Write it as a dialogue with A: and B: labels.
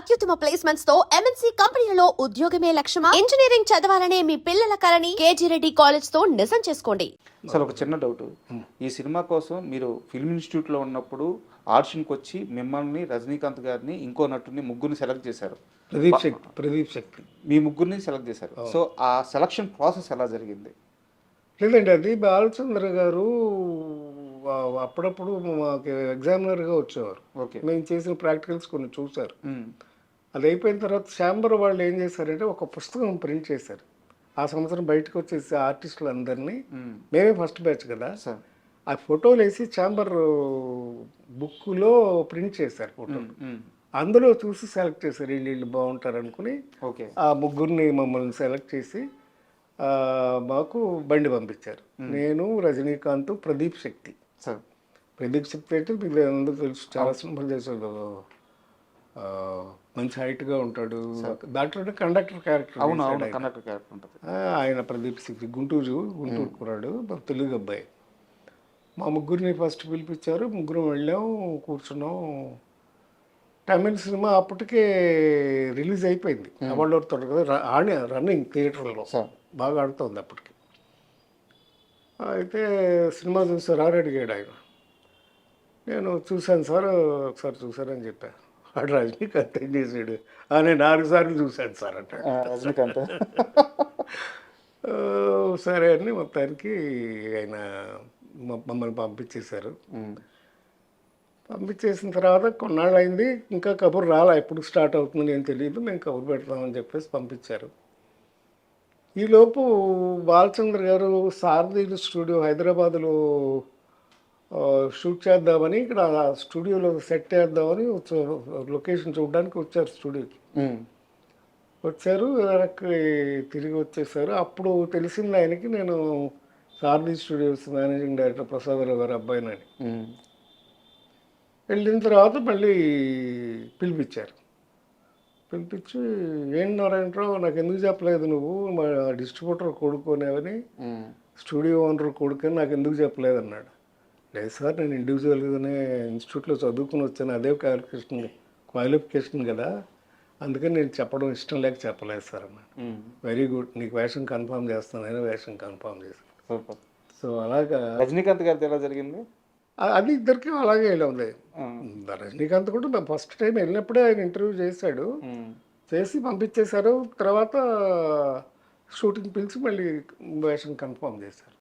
A: అత్యుత్తమ ప్లేస్మెంట్స్ తో ఎంఎన్సీ కంపెనీలలో ఉద్యోగమే లక్ష్యమా? ఇంజనీరింగ్ చదవాలనే మీ పిల్లల కలని కేజీ రెడ్డి కాలేజ్ తో నిజం చేసుకోండి.
B: అసలు ఒక చిన్న డౌట్, ఈ సినిమా కోసం మీరు ఫిల్మ్ ఇన్స్టిట్యూట్లో ఉన్నప్పుడు ఆడిషన్కి వచ్చి మిమ్మల్ని, రజనీకాంత్ గారిని, ఇంకో నటుని ముగ్గురిని సెలెక్ట్ చేశారు.
C: ప్రదీప్ శక్తి
B: మీ ముగ్గురిని సెలెక్ట్ చేశారు. సో ఆ సెలక్షన్ ప్రాసెస్ ఎలా జరిగింది?
C: లేదండి, అది బాలచంద్ర గారు అప్పుడప్పుడు మాకు ఎగ్జామినర్గా వచ్చేవారు.
B: ఓకే.
C: మేము చేసిన ప్రాక్టికల్స్ కొన్ని చూశారు. అది అయిపోయిన తర్వాత ఛాంబర్ వాళ్ళు ఏం చేశారంటే ఒక పుస్తకం ప్రింట్ చేశారు. ఆ సంవత్సరం బయటకు వచ్చేసి ఆర్టిస్టులందరినీ, మేమే ఫస్ట్ బ్యాచ్ కదా, ఆ ఫోటోలు వేసి ఛాంబర్ బుక్లో ప్రింట్ చేశారు ఫోటోలు. అందులో చూసి సెలెక్ట్ చేశారు, వీళ్ళు బాగుంటారు అనుకుని.
B: ఓకే. ఆ
C: ముగ్గురిని మమ్మల్ని సెలెక్ట్ చేసి మాకు బండి పంపించారు. నేను, రజనీకాంత్, ప్రదీప్ శక్తి. ప్రదీప్ శక్తి అంటే మీకు అందరూ తెలుసు, చాలా సినిమాలు చేశాడు, మంచి హైట్గా ఉంటాడు. దాంట్లో కండక్టర్ క్యారెక్టర్. ఆయన ప్రదీప్ శక్తి గుంటూరు కురాడు, తెలుగు అబ్బాయి. మా ముగ్గురిని ఫస్ట్ పిలిపించారు, ముగ్గురం వెళ్ళాం, కూర్చున్నాం. తమిళ సినిమా అప్పటికే రిలీజ్ అయిపోయింది, అవార్డు ఆడుతాడు కదా, రన్నింగ్ థియేటర్లో బాగా ఆడుతుంది అప్పటికి. అయితే సినిమా చూసారు అని అడిగాడు ఆయన. నేను చూశాను సార్, ఒకసారి చూసారని చెప్పాను. వాడు రజనీకాంత్ ఏం చేసాడు, నేను 4 సార్లు చూశాను సార్ అంటాడు.
B: రజనీకాంత్
C: సరే అని మొత్తానికి ఆయన మమ్మల్ని పంపించేశారు. పంపించేసిన తర్వాత కొన్నాళ్ళు అయింది, ఇంకా కబురు రాలా, ఎప్పుడు స్టార్ట్ అవుతుందని ఏం తెలియదు, మేము కబురు పెడతామని చెప్పేసి పంపించారు. ఈలోపు బాలచంద్ర గారు సారథి స్టూడియో హైదరాబాద్లో షూట్ చేద్దామని, ఇక్కడ స్టూడియోలో సెట్ చేద్దామని లొకేషన్ చూడడానికి వచ్చారు స్టూడియోకి. వచ్చారు, వెనక్కి తిరిగి వచ్చేసారు. అప్పుడు తెలిసింది ఆయనకి నేను సారథి స్టూడియోస్ మేనేజింగ్ డైరెక్టర్ ప్రసాదరావు గారు అబ్బాయినని. వెళ్ళిన తర్వాత మళ్ళీ పిలిపించారు. పిలిపించి, ఏం నారాయణరావు, నాకు ఎందుకు చెప్పలేదు నువ్వు, మా డిస్ట్రిబ్యూటర్ కొడుకునేవని, స్టూడియో ఓనర్ కొడుకుని నాకు ఎందుకు చెప్పలేదు అన్నాడు. లేదు సార్, నేను ఇండివిజువల్గానే ఇన్స్టిట్యూట్లో చదువుకుని వచ్చాను, అదే క్వాలిఫికేషన్ కదా, అందుకని నేను చెప్పడం ఇష్టం లేక చెప్పలేదు సార్ అన్నాడు. వెరీ గుడ్, నీకు వేషం కన్ఫర్మ్ చేస్తాను, నేను వేషం కన్ఫర్మ్ చేశాను. సో అలాగా
B: రజనీకాంత్ గారితో ఎలా జరిగింది?
C: అది ఇద్దరికి అలాగే వెళ్ళింది. రజనీకాంత్ కూడా ఫస్ట్ టైం వెళ్ళినప్పుడే ఆయన ఇంటర్వ్యూ చేశాడు, చేసి పంపించేశారు. తర్వాత షూటింగ్ పిలిచి మళ్ళీ వేషం కన్ఫర్మ్ చేశారు.